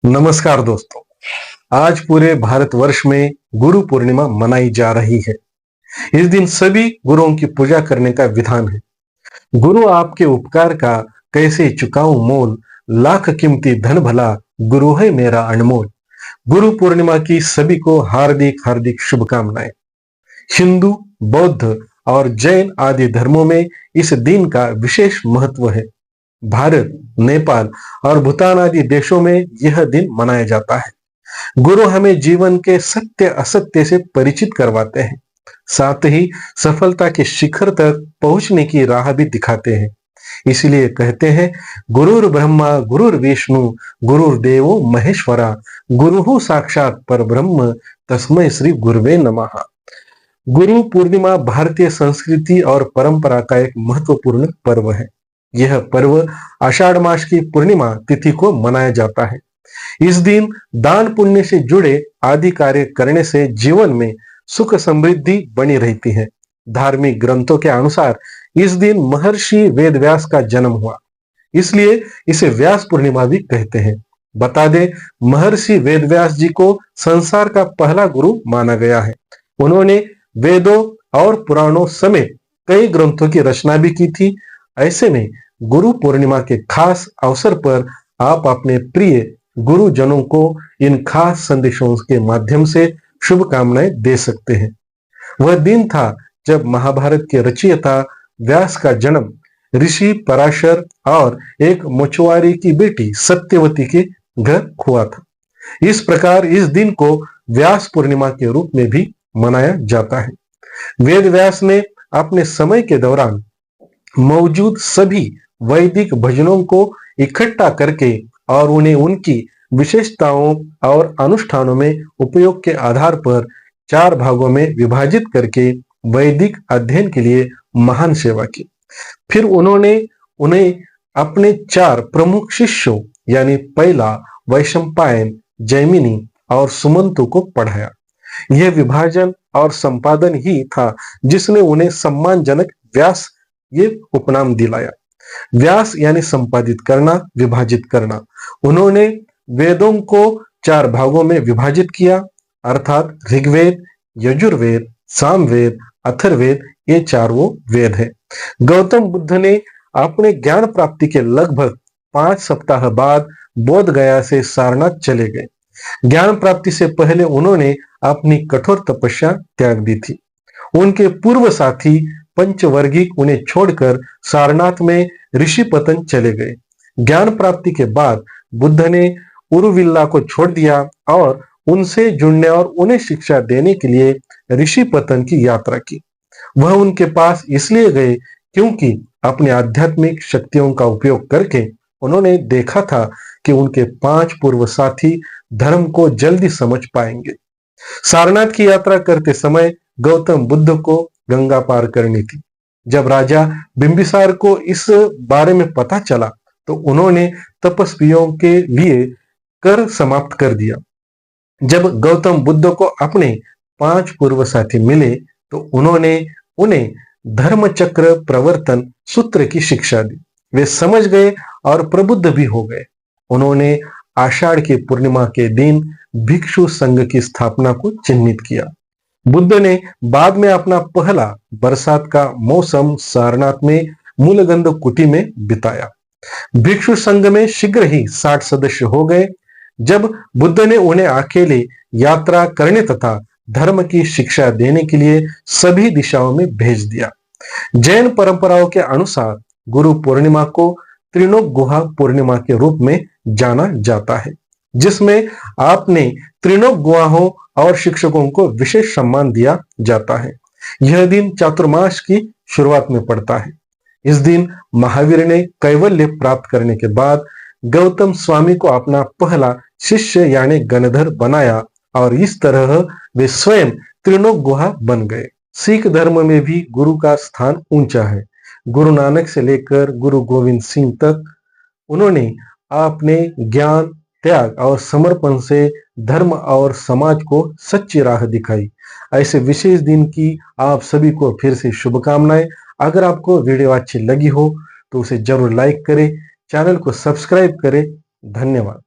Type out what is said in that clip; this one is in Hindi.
नमस्कार दोस्तों। आज पूरे भारतवर्ष में गुरु पूर्णिमा मनाई जा रही है। इस दिन सभी गुरुओं की पूजा करने का विधान है। गुरु आपके उपकार का कैसे चुकाऊं मोल, लाख कीमती धन भला, गुरु है मेरा अनमोल। गुरु पूर्णिमा की सभी को हार्दिक हार्दिक शुभकामनाएं। हिंदू, बौद्ध और जैन आदि धर्मों में इस दिन का विशेष महत्व है। भारत, नेपाल और भूटान आदि देशों में यह दिन मनाया जाता है। गुरु हमें जीवन के सत्य असत्य से परिचित करवाते हैं, साथ ही सफलता के शिखर तक पहुंचने की राह भी दिखाते हैं। इसलिए कहते हैं, गुरुर् ब्रह्मा गुरुर् विष्णु गुरुर्देवो महेश्वरा, गुरु साक्षात परब्रह्म तस्मै श्री गुरुवे नमः। गुरु पूर्णिमा भारतीय संस्कृति और परंपरा का एक महत्वपूर्ण पर्व है। यह पर्व आषाढ़ मास की पूर्णिमा तिथि को मनाया जाता है। इस दिन दान पुण्य से जुड़े आदि कार्य करने से जीवन में सुख समृद्धि बनी रहती है। धार्मिक ग्रंथों के अनुसार इस दिन महर्षि वेदव्यास का जन्म हुआ, इसलिए इसे व्यास पूर्णिमा भी कहते हैं। बता दें, महर्षि वेदव्यास जी को संसार का पहला गुरु माना गया है। उन्होंने वेदों और पुराणों समेत कई ग्रंथों की रचना भी की थी। ऐसे में गुरु पूर्णिमा के खास अवसर पर आप अपने प्रिय गुरुजनों को इन खास संदेशों के माध्यम से शुभकामनाएं दे सकते हैं। वह दिन था जब महाभारत के रचयिता व्यास का जन्म ऋषि पराशर और एक मछुआरे की बेटी सत्यवती के घर हुआ था। इस प्रकार इस दिन को व्यास पूर्णिमा के रूप में भी मनाया जाता है। वेद व्यास ने अपने समय के दौरान मौजूद सभी वैदिक भजनों को इकट्ठा करके और उन्हें उनकी विशेषताओं और अनुष्ठानों में उपयोग के आधार पर 4 भागों में विभाजित करके वैदिक अध्ययन के लिए महान सेवा की। फिर उन्होंने उन्हें अपने 4 प्रमुख शिष्यों यानी पहला वैशंपायन, जैमिनी और सुमंतु को पढ़ाया। यह विभाजन और संपादन ही था जिसने उन्हें सम्मानजनक व्यास ये उपनाम दिलाया। व्यास यानी संपादित करना, विभाजित करना। उन्होंने वेदों को 4 भागों में विभाजित किया, अर्थात ऋग्वेद, यजुर्वेद, सामवेद, अथर्ववेद, ये 4 वो वेद है। गौतम बुद्ध ने अपने ज्ञान प्राप्ति के लगभग 5 सप्ताह बाद बोध गया से सारनाथ चले गए। ज्ञान प्राप्ति से पहले उन्होंने अपनी कठोर तपस्या त्याग दी थी। उनके पूर्व साथी पंचवर्गीक उन्हें छोड़कर सारनाथ में ऋषिपतन चले गए। ज्ञान प्राप्ति के बाद बुद्ध ने उरुविल्ला को छोड़ दिया और उनसे जुड़ने और उन्हें शिक्षा देने के लिए ऋषिपतन की यात्रा की। वह उनके पास इसलिए गए क्योंकि अपनी आध्यात्मिक शक्तियों का उपयोग करके उन्होंने देखा था कि उनके 5 पूर्व साथी धर्म को जल्दी समझ पाएंगे। सारनाथ की यात्रा करते समय गौतम बुद्ध को गंगा पार करनी थी। जब राजा बिंबिसार को इस बारे में पता चला तो उन्होंने तपस्वियों के लिए कर समाप्त कर दिया। जब गौतम बुद्ध को अपने 5 पूर्व साथी मिले तो उन्होंने उन्हें धर्मचक्र प्रवर्तन सूत्र की शिक्षा दी। वे समझ गए और प्रबुद्ध भी हो गए। उन्होंने आषाढ़ की पूर्णिमा के दिन भिक्षु संघ की स्थापना को चिन्हित किया। बुद्ध ने बाद में अपना पहला बरसात का मौसम सारनाथ में मूलगंध कुटी में बिताया। भिक्षु संघ में शीघ्र ही 60 सदस्य हो गए। जब बुद्ध ने उन्हें अकेले यात्रा करने तथा धर्म की शिक्षा देने के लिए सभी दिशाओं में भेज दिया। जैन परंपराओं के अनुसार गुरु पूर्णिमा को त्रिलोक गुहा पूर्णिमा के रूप में जाना जाता है, जिसमें आपने त्रिलोक गुहाओं और शिक्षकों को विशेष सम्मान दिया जाता है। यह दिन चातुर्मास की शुरुआत में पड़ता है। इस दिन महावीर ने कैवल्य प्राप्त करने के बाद गौतम स्वामी को अपना पहला शिष्य यानी गणधर बनाया और इस तरह वे स्वयं त्रिलोक गुहा बन गए। सिख धर्म में भी गुरु का स्थान ऊंचा है। गुरु नानक से लेकर गुरु गोविंद सिंह तक उन्होंने अपने ज्ञान, त्याग और समर्पण से धर्म और समाज को सच्ची राह दिखाई। ऐसे विशेष दिन की आप सभी को फिर से शुभकामनाएं। अगर आपको वीडियो अच्छी लगी हो तो उसे जरूर लाइक करें, चैनल को सब्सक्राइब करें। धन्यवाद।